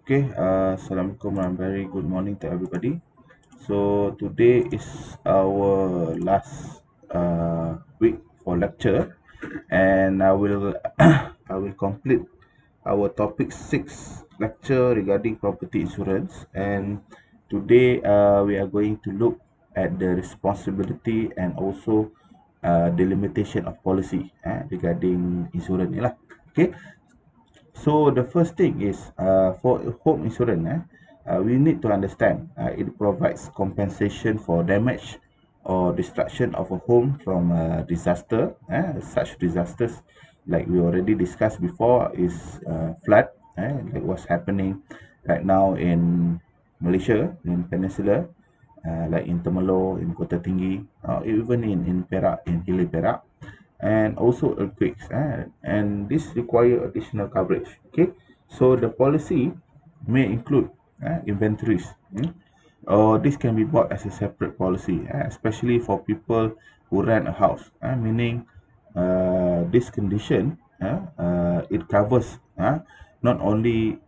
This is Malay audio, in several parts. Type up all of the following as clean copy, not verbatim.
Okay, Assalamualaikum and very good morning to everybody. So today is our last week for lecture, and I will I will complete our topic 6 lecture regarding property insurance. And today we are going to look at the responsibility and also the limitation of policy regarding insurance ni lah. Okay, so the first thing is for home insurance, we need to understand it provides compensation for damage or destruction of a home from disaster. Such disasters, like we already discussed before, is flood, like what's happening right now in Malaysia, in Peninsula, like in Temerloh, in Kota Tinggi, even in Perak, in Hilir Perak, and also earthquakes, and this require additional coverage. Okay, so the policy may include inventories, or this can be bought as a separate policy, especially for people who rent a house, meaning this condition, it covers not only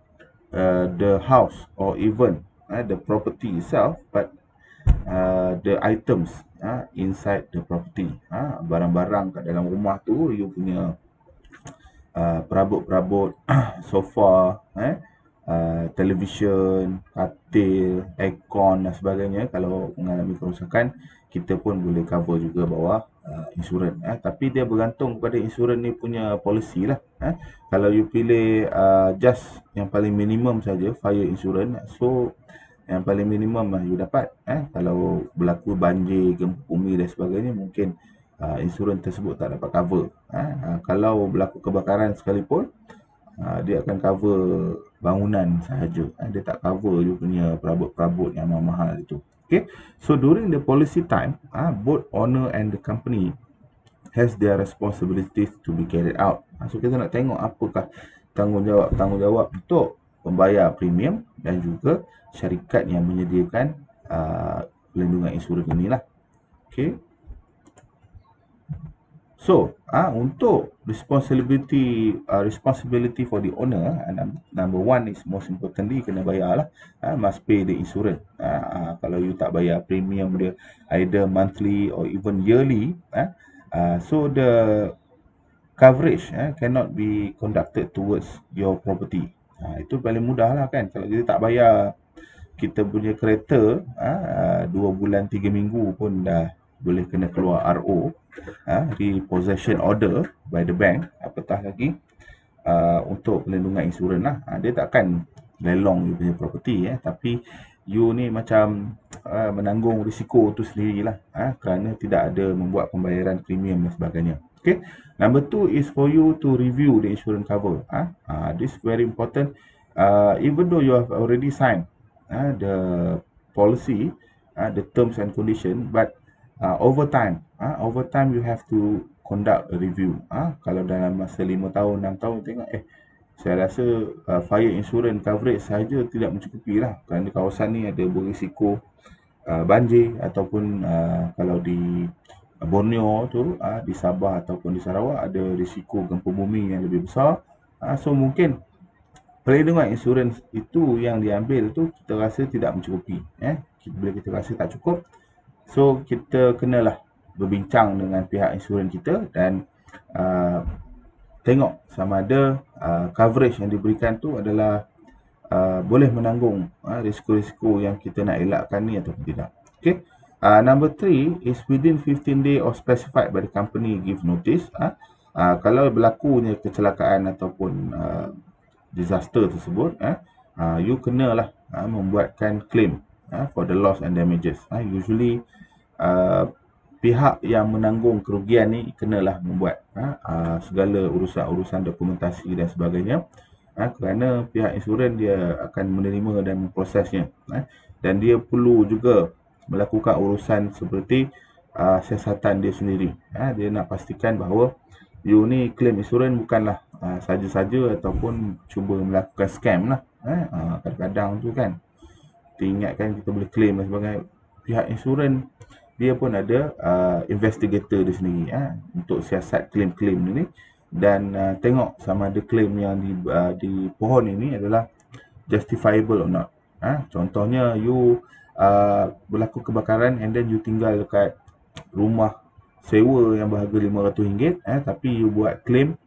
the house or even the property itself, but the items inside the property, barang-barang kat dalam rumah tu, you punya perabot-perabot, sofa, television, katil, aircon dan sebagainya. Kalau mengalami kerosakan, kita pun boleh cover juga bawah insurans. Tapi dia bergantung kepada insurans ni punya policy lah. Kalau you pilih just yang paling minimum saja, fire insurance, so yang paling minimum lah you dapat. Kalau berlaku banjir, gempa bumi dan sebagainya, mungkin insurans tersebut tak dapat cover. Kalau berlaku kebakaran sekalipun, dia akan cover bangunan sahaja. Dia tak cover you punya perabot-perabot yang mahal itu. Okay, so during the policy time, both owner and the company has their responsibilities to be carried out. So kita nak tengok apakah tanggungjawab untuk pembayar premium dan juga syarikat yang menyediakan pelindungan insurans inilah. Okay. So, untuk responsibility for the owner, number one is most importantly kena bayar lah, must pay the insurance. Kalau you tak bayar premium dia either monthly or even yearly, so the coverage cannot be conducted towards your property. Itu paling mudah lah kan. Kalau kita tak bayar kita punya kereta 2 bulan 3 minggu pun dah boleh kena keluar RO, repossession order by the bank, apatah lagi untuk pelindungan insurans lah. Dia takkan lelong you punya property, tapi you ni macam menanggung risiko tu sendirilah, kerana tidak ada membuat pembayaran premium dan sebagainya. Okay. Number two is for you to review the insurance cover. This very important. Even though you have already signed the policy, the terms and condition, but over time you have to conduct a review. Kalau dalam masa 5 tahun 6 tahun tengok saya rasa fire insurance coverage sahaja tidak mencukupi lah, kerana kawasan ni ada berisiko banjir, ataupun kalau di Borneo tu, di Sabah ataupun di Sarawak ada risiko gempa bumi yang lebih besar. So mungkin pelindungan insurans itu yang diambil tu kita rasa tidak mencukupi. Bila kita rasa tak cukup, so kita kenalah berbincang dengan pihak insurans kita dan tengok sama ada coverage yang diberikan tu adalah boleh menanggung risiko-risiko yang kita nak elakkan ni ataupun tidak. Okay. Number 3 is within 15 days or specified by the company give notice. Kalau berlakunya kecelakaan ataupun disaster tersebut, you kenalah membuatkan claim for the loss and damages. Usually pihak yang menanggung kerugian ni kenalah membuat segala urusan dokumentasi dan sebagainya, kerana pihak insurans dia akan menerima dan memprosesnya, dan dia perlu juga melakukan urusan seperti siasatan dia sendiri. Dia nak pastikan bahawa you ni claim insurans bukanlah saja-saja ataupun cuba melakukan scam lah. Kadang-kadang tu kan, kita ingatkan kita boleh claim dan sebagainya. Pihak insurans dia pun ada investigator dia sendiri untuk siasat claim-claim ni, dan tengok sama ada claim yang di pohon ini adalah justifiable or not. Contohnya you berlaku kebakaran and then you tinggal dekat rumah sewa yang berharga RM500, tapi you buat claim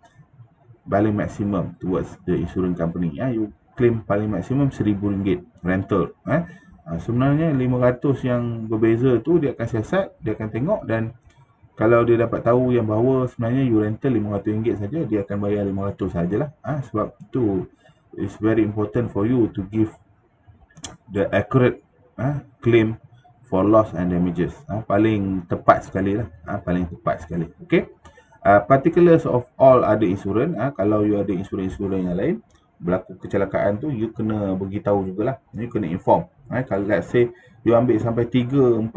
paling maksimum towards the insurance company. You claim paling maksimum RM1,000 rental. Sebenarnya 500 yang berbeza tu dia akan siasat, dia akan tengok, dan kalau dia dapat tahu yang bahawa sebenarnya you rental RM500 saja, dia akan bayar 500 sajalah. Sebab tu it's very important for you to give the accurate claim for loss and damages. Paling tepat sekali lah. Paling tepat sekali. Okay. Particulars of all other insurance. Kalau you ada insurans yang lain, berlaku kecelakaan tu, you kena beritahu jugalah. You kena inform. Kalau let's say you ambil sampai 3-4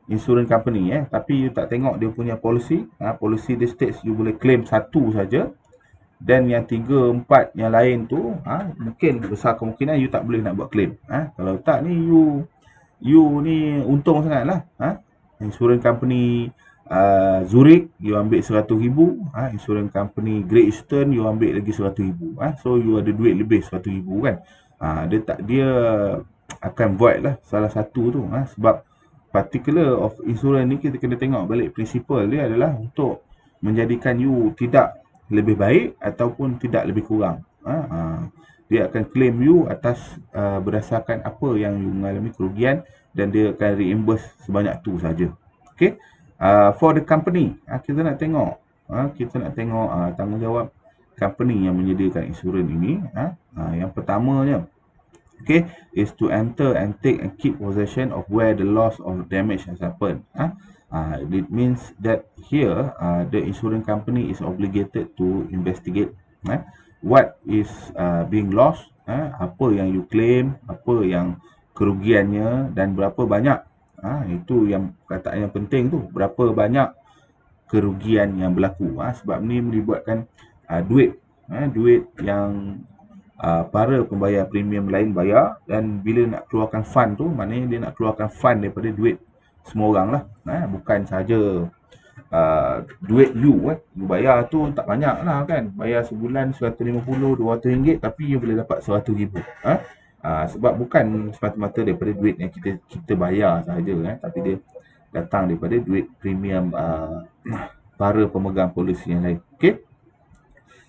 insurance company, tapi you tak tengok dia punya policy. Policy dia states you boleh claim satu saja, dan yang 3-4 yang lain tu mungkin besar kemungkinan you tak boleh nak buat claim. Kalau tak ni you ni untung sangat lah. Insurance company Zurich you ambil RM100,000, insurance company Great Eastern you ambil lagi RM100,000. So you ada duit lebih RM100,000 kan. Dia akan void lah salah satu tu. Sebab particular of insurance ni kita kena tengok balik, principle dia adalah untuk menjadikan you tidak lebih baik ataupun tidak lebih kurang. Dia akan claim you atas berdasarkan apa yang you mengalami kerugian, dan dia akan reimburse sebanyak tu saja. Okay. For the company, kita nak tengok tanggungjawab company yang menyediakan insurans ini. Yang pertamanya, okay, is to enter and take and keep possession of where the loss or damage has happened. It means that here the insurance company is obligated to investigate what is being lost, apa yang you claim, apa yang kerugiannya, dan berapa banyak. Itu yang perkataan yang penting tu, berapa banyak kerugian yang berlaku. Sebab ni melibatkan duit yang para pembayar premium lain bayar, dan bila nak keluarkan fund tu, maknanya dia nak keluarkan fund daripada duit semua orang lah. Bukan saja duit you bayar tu tak banyak lah kan, bayar sebulan RM150-200, tapi you boleh dapat RM100,000. Sebab bukan semata-mata daripada duit yang kita bayar sahaja, tapi dia datang daripada duit premium para pemegang polisi yang lain. Okay.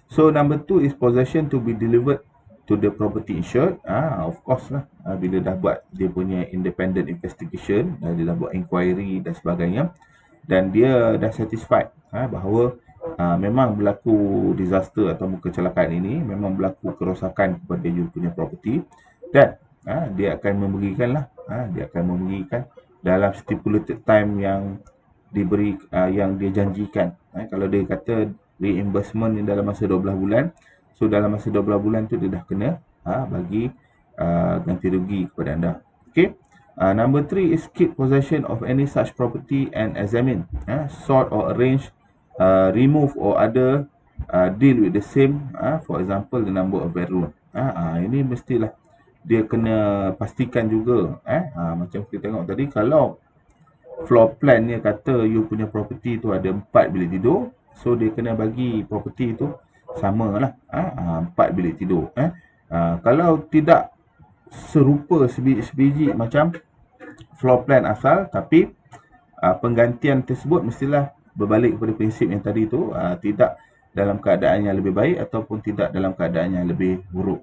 So number 2 is possession to be delivered to the property insured. Of course lah, bila dah buat dia punya independent investigation, dia dah buat inquiry dan sebagainya, dan dia dah satisfied bahawa memang berlaku disaster atau kecelakaan ini, memang berlaku kerosakan kepada you punya property, dan dia akan memberikan dalam stipulated time yang diberi, yang dia janjikan. Kalau dia kata reimbursement ni dalam masa 12 bulan, so dalam masa 12 bulan tu dia dah kena bagi ganti rugi kepada anda. Okay. Number 3 is keep possession of any such property and examine, sort or arrange, remove or other deal with the same, for example the number of bedroom. Ini mestilah dia kena pastikan juga. Macam kita tengok tadi, kalau floor plan dia kata you punya property tu ada 4 bilik tidur, so dia kena bagi property tu sama lah 4 bilik tidur. Kalau tidak serupa sebiji macam floor plan asal, tapi penggantian tersebut mestilah berbalik kepada prinsip yang tadi tu, tidak dalam keadaan yang lebih baik ataupun tidak dalam keadaan yang lebih buruk.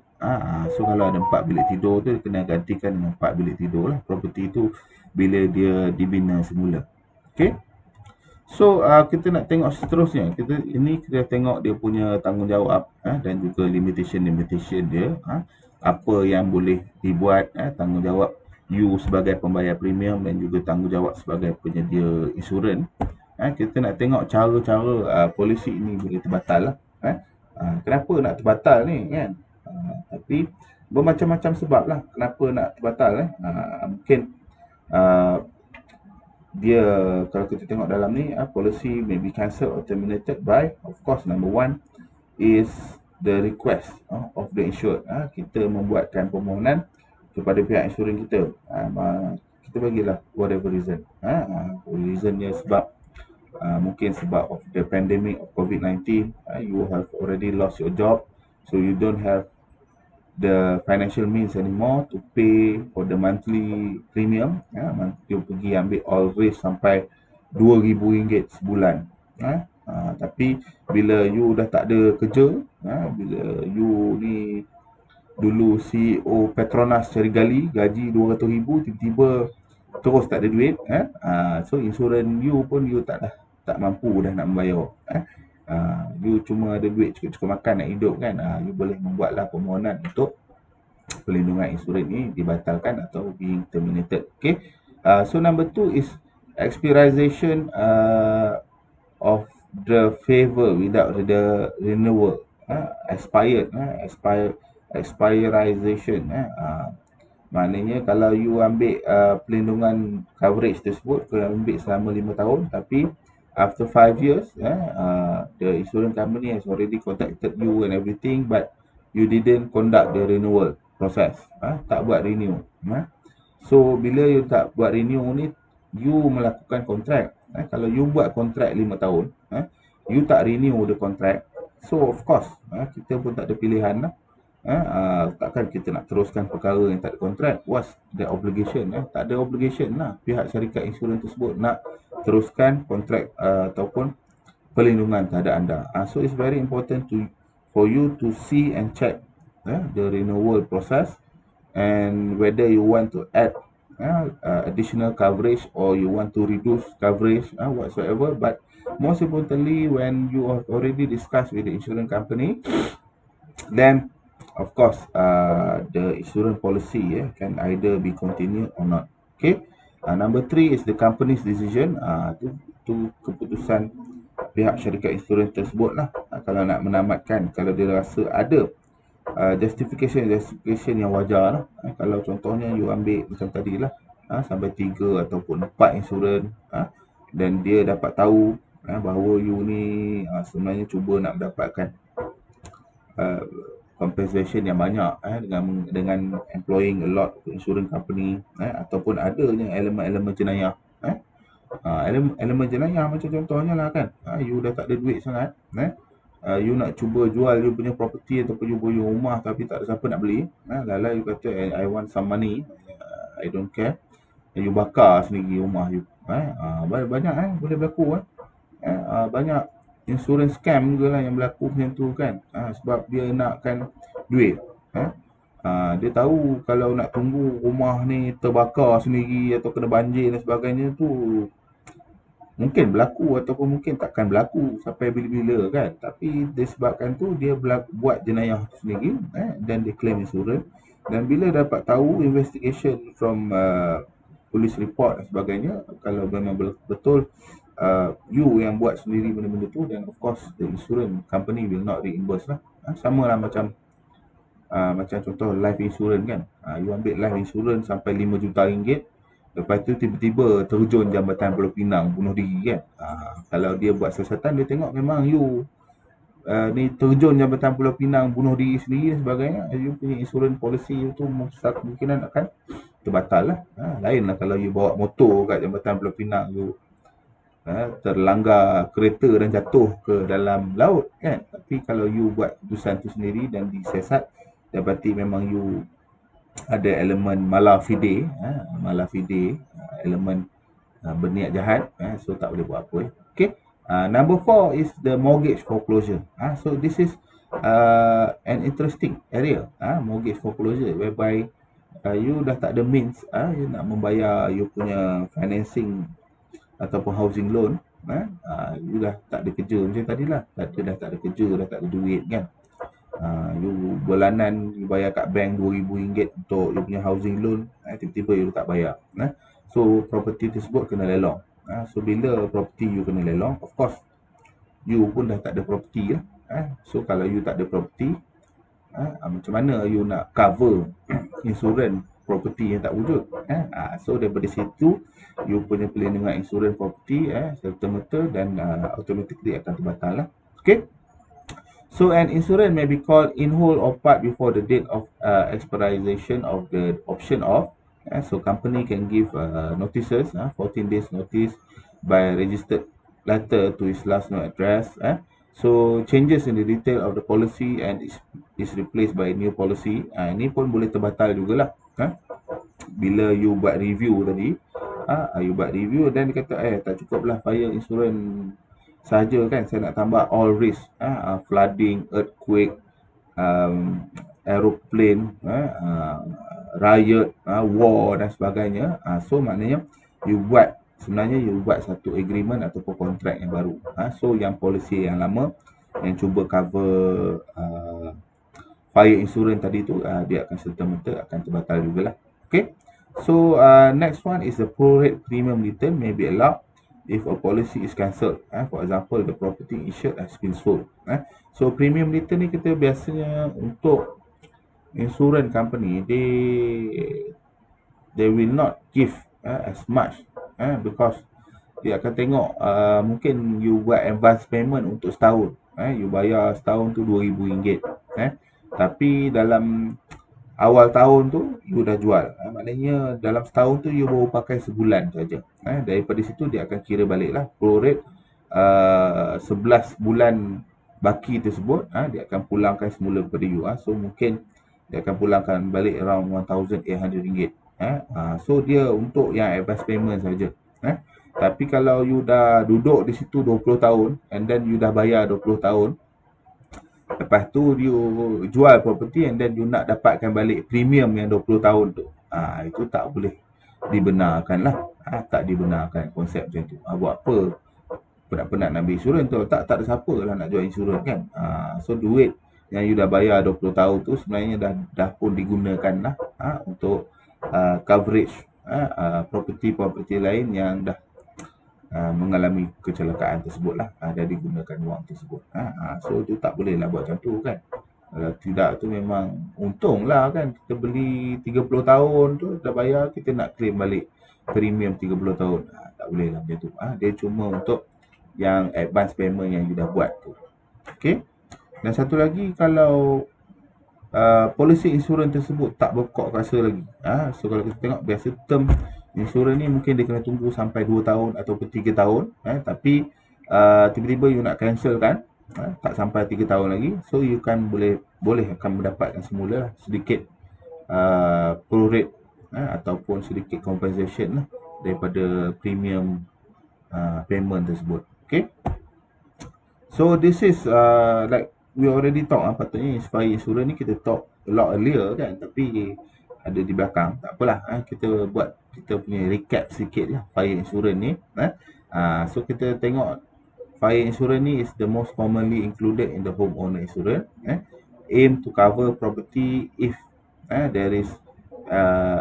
So kalau ada 4 bilik tidur tu, kena gantikan dengan 4 bilik tidur lah property tu bila dia dibina semula. Okay. So kita nak tengok seterusnya. Kita tengok dia punya tanggungjawab dan juga limitation dia. Apa yang boleh dibuat, tanggungjawab you sebagai pembayar premium dan juga tanggungjawab sebagai penyedia insurans. Kita nak tengok cara-cara polisi ini boleh terbatal lah. Kenapa nak terbatal ni kan? Tapi bermacam-macam sebab lah kenapa nak terbatal. Mungkin dia, kalau kita tengok dalam ni, policy may be cancelled or terminated by, of course, number 1 is the request of the insured. Kita membuatkan permohonan kepada pihak insurans kita. Kita bagilah whatever reason. Reasonnya sebab mungkin sebab of the pandemic of COVID-19, you have already lost your job, so you don't have the financial means anymore to pay for the monthly premium. You pergi ambil all risk sampai RM2,000 sebulan. Tapi bila you dah tak ada kerja, bila you ni dulu CEO Petronas cari gali, gaji RM200,000, tiba-tiba terus tak ada duit, so insurans you pun you tak mampu dah nak membayar. You cuma ada duit cukup-cukup makan nak hidup kan, you boleh membuatlah permohonan untuk perlindungan insurans ni dibatalkan atau being terminated. Okay, so number 2 is expiration of the favor without the renewal. Expiration. Maknanya kalau you ambil pelindungan coverage tersebut, kau ambil selama 5 tahun, tapi after 5 years, the insurance company has already contacted you and everything, but you didn't conduct the renewal process. Tak buat renew. So bila you tak buat renew ni, you melakukan kontrak. Kalau you buat kontrak 5 tahun, you tak renew the contract, so of course kita pun tak ada pilihan lah. Takkan kita nak teruskan perkara yang tak ada kontrak. What's the obligation? Tak ada obligation lah pihak syarikat insurans tersebut nak teruskan kontrak ataupun perlindungan terhadap anda. So it's very important for you to see and check the renewal process and whether you want to add additional coverage or you want to reduce coverage whatsoever. But most importantly, when you have already discussed with the insurance company, then of course the insurance policy can either be continued or not. Okay, number 3 is the company's decision. Itu keputusan pihak syarikat insurans tersebut lah. Kalau nak menamatkan, kalau dia rasa ada justification yang wajar lah. Kalau contohnya you ambil macam tadi lah, sampai 3 ataupun 4 insurans, dan dia dapat tahu bahawa you ni sebenarnya cuba nak mendapatkan compensation yang banyak dengan employing a lot of insurance company, ataupun adanya elemen-elemen jenayah. Elemen jenayah macam contohnya lah kan, you dah tak ada duit sangat, you nak cuba jual you punya property ataupun you punya rumah tapi tak ada siapa nak beli, lala you kata I want some money, I don't care, you bakar sendiri rumah you. Banyak boleh berlaku. Banyak insurance scam ke lah yang berlaku macam tu kan, sebab dia nakkan duit. Dia tahu kalau nak tunggu rumah ni terbakar sendiri atau kena banjir dan sebagainya tu mungkin berlaku ataupun mungkin takkan berlaku sampai bila-bila kan, tapi disebabkan tu dia buat jenayah tu sendiri, dan dia claim insurans, dan bila dapat tahu investigation from police report dan sebagainya, kalau memang betul you yang buat sendiri benda-benda tu, then of course the insurance company will not reimburse lah. Sama lah macam contoh life insurance kan, you ambil life insurance sampai RM5 juta, lepas tu tiba-tiba terjun Jambatan Pulau Pinang bunuh diri kan. Kalau dia buat siasatan, dia tengok memang you ni terjun Jambatan Pulau Pinang bunuh diri sendiri dan sebagainya, you punya insurance policy you tu kemungkinan akan terbatal lah. Lain lah kalau you bawa motor kat Jambatan Pulau Pinang, you terlanggar kereta dan jatuh ke dalam laut kan. Tapi kalau you buat keputusan tu sendiri dan disiasat, dapati memang you ada elemen mala fide, elemen berniat jahat, so tak boleh buat apa. Okay, number 4 is the mortgage foreclosure. So this is an interesting area, mortgage foreclosure, whereby you dah tak ada means, you nak membayar you punya financing ataupun housing loan, you dah tak ada kerja macam tadilah, dah tak ada kerja, dah tak ada duit kan. You bulanan you bayar kat bank RM2,000 untuk you punya housing loan, tiba-tiba you tak bayar, so property tersebut kena lelong. So bila property you kena lelong, of course you pun dah tak ada property lah. So kalau you tak ada property, macam mana you nak cover insurans property yang tak wujud? So daripada situ you punya perlindungan insurans property serta-merta dan automatically akan terbatal lah. Okay, so an insurance may be called in whole or part before the date of expiration of the option of. So company can give notices, 14 days notice by registered letter to his last known address. So changes in the detail of the policy and its is replaced by new policy, ini pun boleh terbatal jugalah. Bila you buat review tadi, you buat review dan dia kata tak cukup lah fire insurance saja kan, saya nak tambah all risk, flooding, earthquake, aeroplane, riot, war dan sebagainya. So maknanya sebenarnya you buat satu agreement ataupun kontrak yang baru. So yang polisi yang lama yang cuba cover fire insurance tadi tu, dia akan serta-merta akan terbatal jugalah. Okay. So next one is the prorate premium return may be allowed if a policy is cancelled. For example, the property insured has been sold. So premium return ni kita biasanya untuk insurance company, they will not give as much because dia akan tengok mungkin you buat advance payment untuk setahun, you bayar setahun tu RM2,000, tapi dalam awal tahun tu you dah jual, maknanya dalam setahun tu you baru pakai sebulan saja. Daripada situ dia akan kira balik lah prorate 11 bulan baki tersebut, dia akan pulangkan semula kepada you. So mungkin dia akan pulangkan balik around RM1,800. So dia untuk yang advance payment saja. Tapi kalau you dah duduk di situ 20 tahun and then you dah bayar 20 tahun, lepas tu you jual property and then you nak dapatkan balik premium yang 20 tahun tu, itu tak boleh dibenarkan lah. Tak dibenarkan konsep macam tu. Buat apa penat-penat nak ambil insurans tu, tak ada siapa lah nak jual insurans kan. So duit yang you dah bayar 20 tahun tu sebenarnya dah pun digunakan lah untuk coverage property lain yang dah mengalami kecelakaan tersebut lah, dah digunakan wang tersebut. So tu tak boleh lah buat macam tu kan. Kalau tidak tu memang untung lah kan, kita beli 30 tahun tu dah bayar, kita nak claim balik premium 30 tahun. Tak boleh lah macam tu. Dia cuma untuk yang advance payment yang you dah buat tu. Okay. Dan satu lagi, kalau polisi insurans tersebut tak berkok rasa lagi, so kalau kita tengok biasa term insurans ni mungkin dia kena tunggu sampai 2 tahun ataupun 3 tahun, tapi tiba-tiba you nak cancel kan, tak sampai 3 tahun lagi, so you kan boleh akan mendapatkan semula sedikit prorate ataupun sedikit compensation lah daripada premium payment tersebut. Okay. So this is like we already talk, patutnya fire insurance ni kita talk a lot earlier kan, tapi ada di belakang. Tak apalah, kita buat kita punya recap sikit lah fire insurance ni. So kita tengok fire insurance ni is the most commonly included in the homeowner insurance. Aim to cover property if there is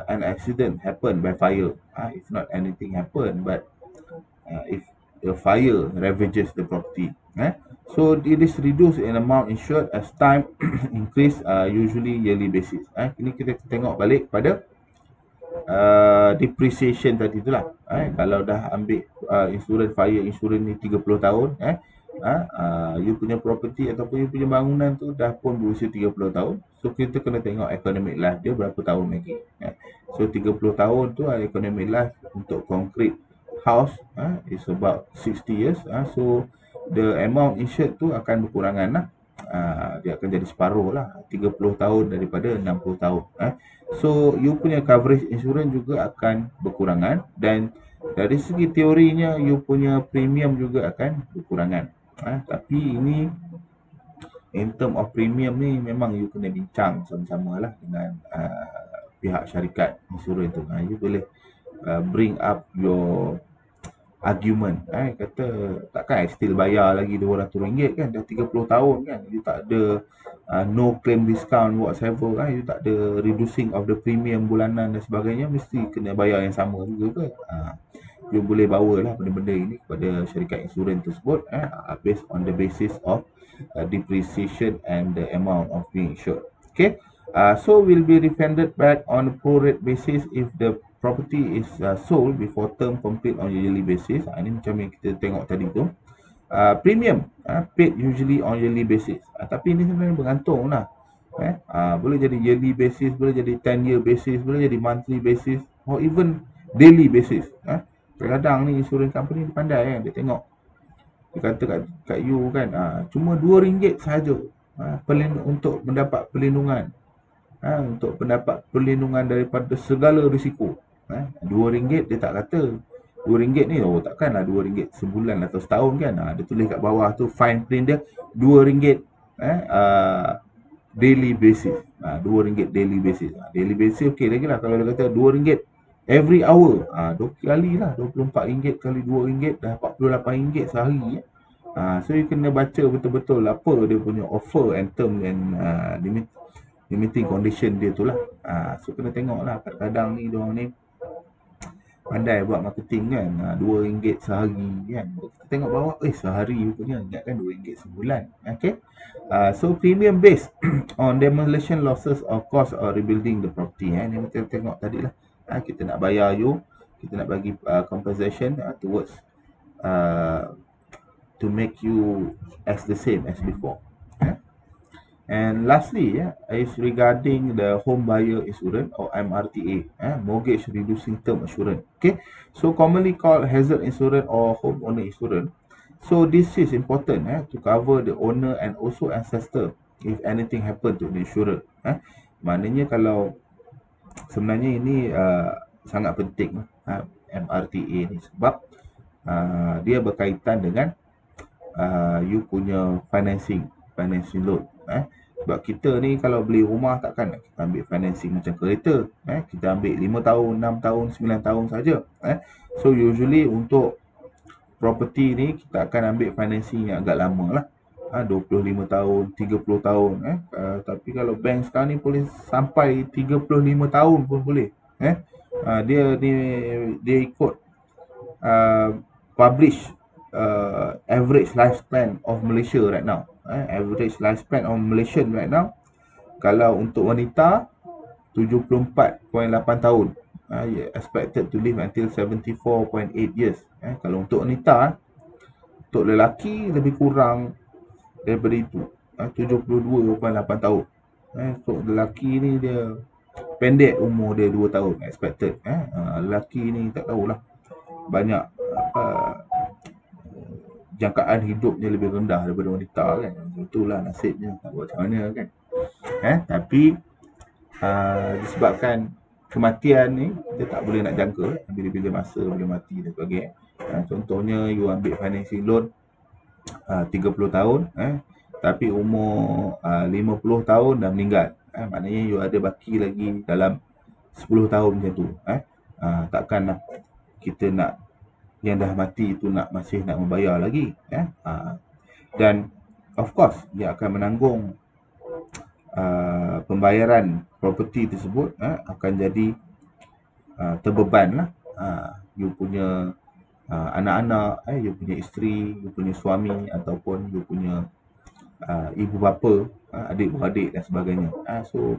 an accident happen by fire. If not anything happen, but if a fire ravages the property. So it is reduced in amount insured as time increase, usually yearly basis. Ini kita tengok balik pada depreciation tadi tu lah. Kalau dah ambil insurans fire insurance ni 30 tahun, you punya property ataupun you punya bangunan tu dah pun berusia 30 tahun, so kita kena tengok economic life dia berapa tahun lagi. So 30 tahun tu economic life untuk concrete house is about 60 years. So the amount insured tu akan berkurangan lah. Dia akan jadi separuh lah, 30 tahun daripada 60 tahun. So you punya coverage insurance juga akan berkurangan, dan dari segi teorinya you punya premium juga akan berkurangan. Tapi ini in term of premium ni memang you kena bincang sama-sama lah dengan pihak syarikat insurans tu. You boleh bring up your argument, kata takkan still bayar lagi RM200 kan, dah 30 tahun kan, you tak ada no claim discount whatsoever, you tak ada reducing of the premium bulanan dan sebagainya, mesti kena bayar yang sama juga ke? You boleh bawa lah benda-benda ini kepada syarikat insurans tersebut, based on the basis of depreciation and the amount of being insured. Okay, so will be refunded back on a prorate basis if the property is sold before term complete on yearly basis. Ini macam yang kita tengok tadi tu. Premium paid usually on yearly basis. Tapi ini sebenarnya bergantung lah. Boleh jadi yearly basis, boleh jadi 10-year basis, boleh jadi monthly basis, or even daily basis. Kadang-kadang ni insurance company dia pandai kan, dia tengok, dia kata kat you kan, cuma RM2 sahaja, untuk mendapat perlindungan, untuk mendapat perlindungan daripada segala risiko. RM2 dia tak kata. RM2 ni takkanlah RM2 sebulan atau setahun kan. Dia tulis kat bawah tu fine print dia RM2 daily basis. RM2 daily basis. Daily basis okey lagi lah. Kalau dia kata RM2 every hour. 2 kali lah. RM24 kali RM2 dah RM48 sehari. So you kena baca betul-betul apa dia punya offer and term and limiting condition dia tu lah. So kena tengok lah. Kadang-kadang ni diorang ni pandai buat marketing kan. RM2 sehari kan. Kita tengok bawah, sehari rupanya. Ingatkan RM2 sebulan. Okay. So premium based on demolition losses or cost of rebuilding the property. Ni kita tengok tadi lah. Kita nak bayar you, kita nak bagi compensation towards to make you as the same as before. And lastly, is regarding the home buyer insurance or MRTA, mortgage reducing term assurance. Okay, so commonly called hazard insurance or homeowner insurance. So this is important to cover the owner and also ancestor if anything happen to the insurer. Maknanya kalau sebenarnya ini sangat penting MRTA ni sebab dia berkaitan dengan you punya financing loan. Sebab kita ni kalau beli rumah takkan kita ambil financing macam kereta. Kita ambil 5 tahun, 6 tahun, 9 tahun saja. So usually untuk property ni kita akan ambil financing yang agak lama lah. 25 tahun, 30 tahun. Tapi kalau bank sekarang ni boleh sampai 35 tahun pun boleh. Dia ikut publish average lifespan of Malaysia right now. Average lifespan of Malaysian right now, kalau untuk wanita 74.8 tahun, expected to live until 74.8 years. Kalau untuk wanita, untuk lelaki lebih kurang daripada itu, 72.8 tahun. Untuk lelaki ni dia pendek umur dia 2 tahun expected. Lelaki ni tak tahulah, banyak jangkaan hidupnya lebih rendah daripada wanita kan. Itulah nasibnya, tak buat macam mana kan. Tapi disebabkan kematian ni kita tak boleh nak jangka bila-bila masa boleh mati dan sebagainya. Contohnya you ambil financing loan 30 tahun, tapi umur 50 tahun dah meninggal. Maknanya you ada baki lagi dalam 10 tahun macam tu. Takkanlah kita nak yang dah mati itu masih nak membayar lagi. Dan of course dia akan menanggung pembayaran property tersebut, akan jadi terbeban lah. You punya anak-anak, you punya isteri, you punya suami, ataupun you punya ibu bapa, adik-beradik dan sebagainya. So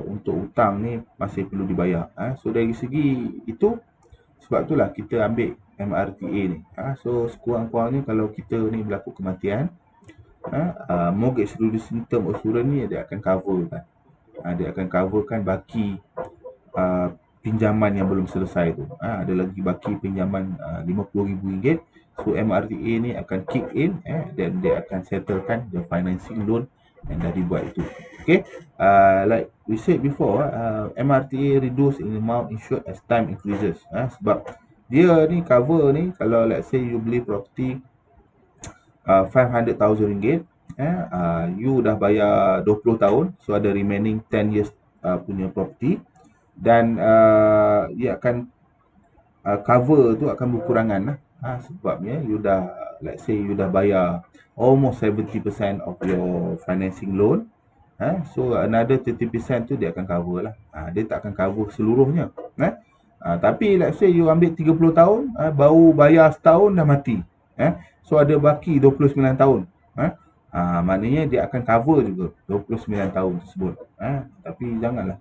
untuk hutang ni masih perlu dibayar. So dari segi itu, sebab itulah kita ambil MRTA ni. So sekurang-kurangnya kalau kita ni berlaku kematian, mortgage reducing term assurance ni dia akan coverkan. Dia akan coverkan baki pinjaman yang belum selesai tu. Ada lagi baki pinjaman RM50,000. So MRTA ni akan kick in, dan dia akan settlekan the financing loan yang dah dibuat itu. Okay, like we said before, MRTA reduce in amount insured as time increases. Sebab dia ni cover ni, kalau let's say you beli property RM500,000, you dah bayar 20 tahun, so ada remaining 10 years punya property, dan dia akan cover tu akan berkurangan lah. Sebabnya you dah, let's say you dah bayar almost 70% of your financing loan, so another 30% tu dia akan cover lah. Dia tak akan cover seluruhnya. Tapi let's say you ambil 30 tahun, baru bayar setahun dah mati. So ada baki 29 tahun. Maknanya dia akan cover juga 29 tahun tersebut. Tapi janganlah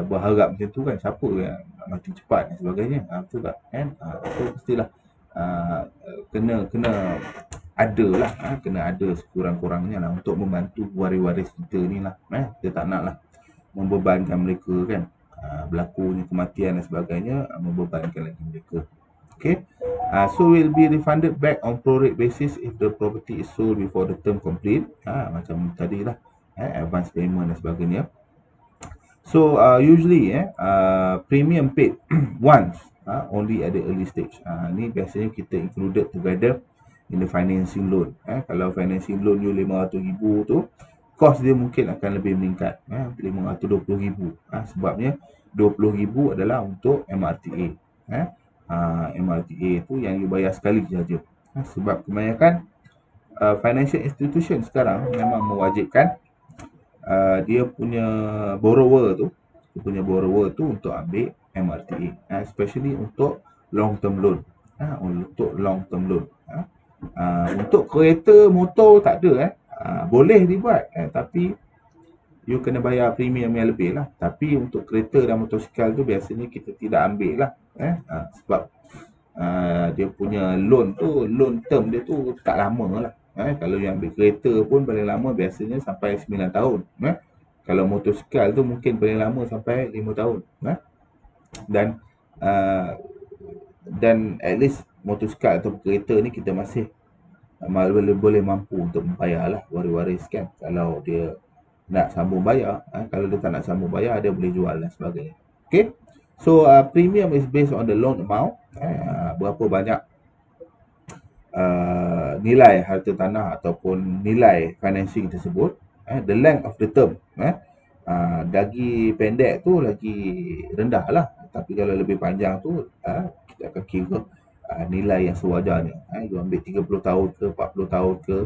berharap macam tu kan. Siapa yang nak mati cepat dan sebagainya. Betul tak kan? So mestilah kena ada lah, kena ada sekurang-kurangnya lah untuk membantu waris-waris kita ni lah. Kita tak nak lah membebankan mereka kan. Berlakunya kematian dan sebagainya, membebankan lagi mereka. Okay. So will be refunded back on prorate basis if the property is sold before the term complete. Macam tadi lah, advance payment dan sebagainya. So usually premium paid once, only at the early stage. Ni biasanya kita included together in the financing loan. Kalau financing loan you 500,000 tu, cost dia mungkin akan lebih meningkat, 520,000. Sebabnya 20,000 adalah untuk MRTA. MRTA tu yang you bayar sekali saja. Sebab kebanyakan financial institution sekarang memang mewajibkan dia punya borrower tu untuk ambil MRTA, especially untuk long term loan. Untuk long term loan. Untuk kereta motor tak ada boleh dibuat, tapi you kena bayar premium yang lebih lah. Tapi untuk kereta dan motosikal tu biasanya kita tidak ambil lah, sebab dia punya loan term dia tu tak lama lah. Kalau yang ambil kereta pun paling lama biasanya sampai 9 tahun. Kalau motosikal tu mungkin paling lama sampai 5 tahun. Dan at least motosikal atau kereta ni kita masih boleh mampu untuk membayar lah waris-waris kan. Kalau dia nak sambung bayar, kalau dia tak nak sambung bayar, dia boleh jual dan sebagainya. Okay. So premium is based on the loan amount, berapa banyak nilai harta tanah ataupun nilai financing tersebut, the length of the term. Lagi pendek tu lagi rendah lah, tapi kalau lebih panjang tu kita akan kira nilai yang sewajarnya. You ambil 30 tahun ke 40 tahun ke,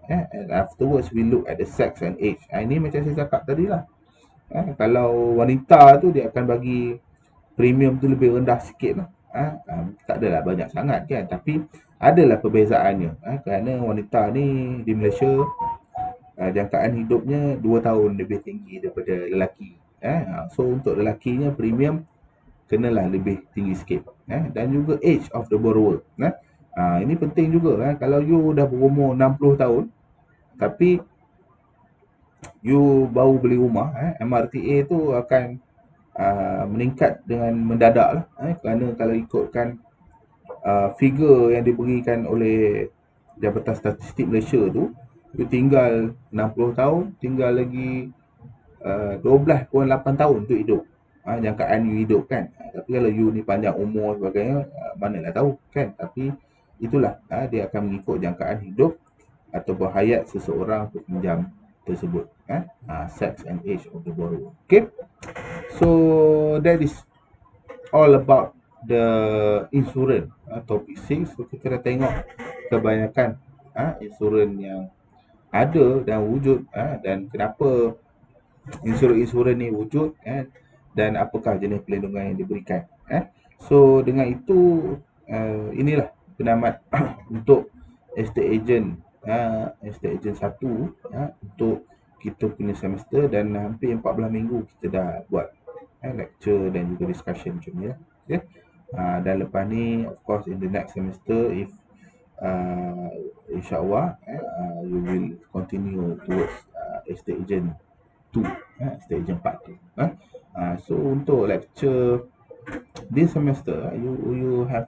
and afterwards we look at the sex and age. Ini macam saya cakap tadi lah, kalau wanita tu dia akan bagi premium tu lebih rendah sikit lah. Tak adalah banyak sangat kan, tapi adalah perbezaannya, kerana wanita ni di Malaysia jangkaan hidupnya 2 tahun lebih tinggi daripada lelaki. So untuk lelakinya premium kenalah lebih tinggi sikit, dan juga age of the borrower. Ini penting juga, kalau you dah berumur 60 tahun tapi you baru beli rumah, MRTA tu akan meningkat dengan mendadak lah, kerana kalau ikutkan figure yang diberikan oleh Jabatan Statistik Malaysia tu, you tinggal 60 tahun, tinggal lagi 12.8 tahun untuk hidup, jangkaan you hidup kan. Tapi kalau you ni panjang umur sebagainya, manalah tahu kan. Tapi itulah, dia akan mengikut jangkaan hidup ataupun hayat seseorang peminjam tersebut, sex and age of the borrower. Okay, so that is all about the insurance, topik 6. So kita dah tengok kebanyakan insurans yang ada dan wujud, dan kenapa insurans ni wujud, dan apakah jenis perlindungan yang diberikan. So dengan itu, inilah penamat untuk estate agent 1 untuk kita punya semester, dan hampir 14 minggu kita dah buat lecture dan juga discussion macam ni lah. Okay? Dan lepas ni, of course, in the next semester, if insyaAllah you will continue towards estate agent 2, estate agent part 2. So untuk lecture this semester, you have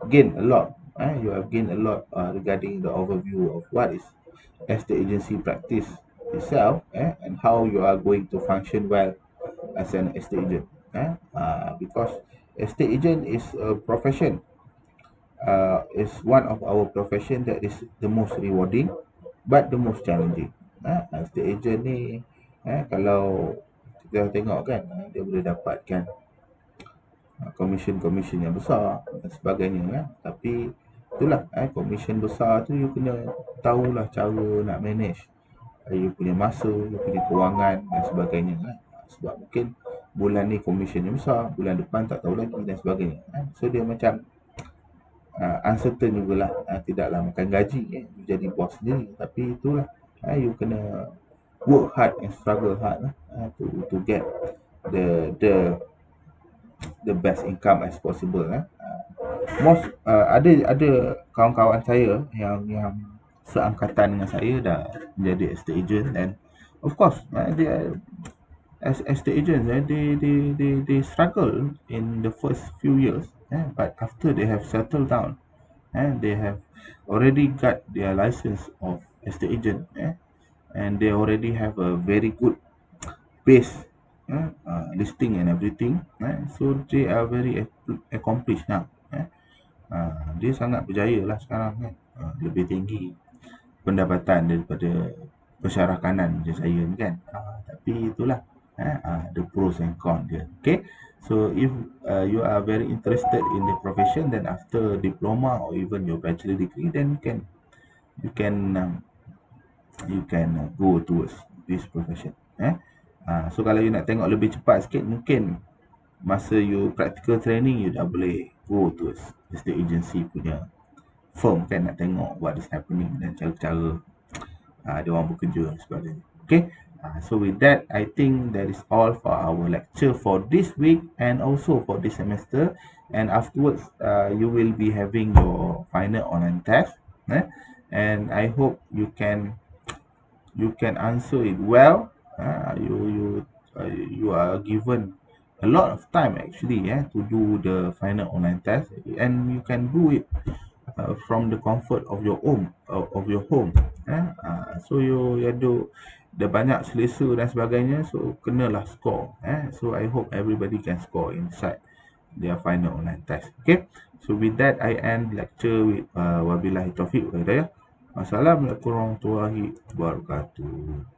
gained a lot. You have gained a lot regarding the overview of what is estate agency practice itself, and how you are going to function well as an estate agent. Because estate agent is a profession, is one of our profession that is the most rewarding but the most challenging. Estate agent ni, kalau kita tengok kan, dia boleh dapatkan komisen yang besar dan sebagainya, tapi itulah, komisen besar tu you kena tahulah cara nak manage you punya masa, you punya kewangan dan sebagainya, sebab mungkin bulan ni komisen yang besar, bulan depan tak tahu lagi dan sebagainya. So dia macam uncertain jugalah, tidaklah makan gaji you jadi bos sendiri, tapi itulah, you kena work hard and struggle hard to get the best income as possible. Most ada kawan-kawan saya yang seangkatan dengan saya dah menjadi estate agent, and of course dia as estate agent, they struggle in the first few years, But after they have settled down, they have already got their license of estate agent, and they already have a very good base, listing and everything, so they are very accomplished now. Dia sangat berjaya lah sekarang kan. Lebih tinggi pendapatan daripada pensyarah kanan macam saya ni kan. Tapi itulah the pros and cons dia. Okay, so if you are very interested in the profession, then after diploma or even your bachelor degree, then you can go towards this profession. So kalau you nak tengok lebih cepat sikit, mungkin masa you practical training, you dah boleh go towards estate agency punya firm kan, nak tengok what is happening dan cara-cara dia orang bekerja dan sebagainya. Okay, so with that, I think that is all for our lecture for this week and also for this semester. And afterwards, you will be having your final online test, and I hope you can answer it well. You are given a lot of time actually, to do the final online test, and you can do it from the comfort of your home, so you ada banyak selesa dan sebagainya, so kenalah score, so I hope everybody can score inside their final online test. Okay, so with that, I end lecture with wabillahi taufiq wal hidayah. Assalamualaikum warahmatullahi wabarakatuh.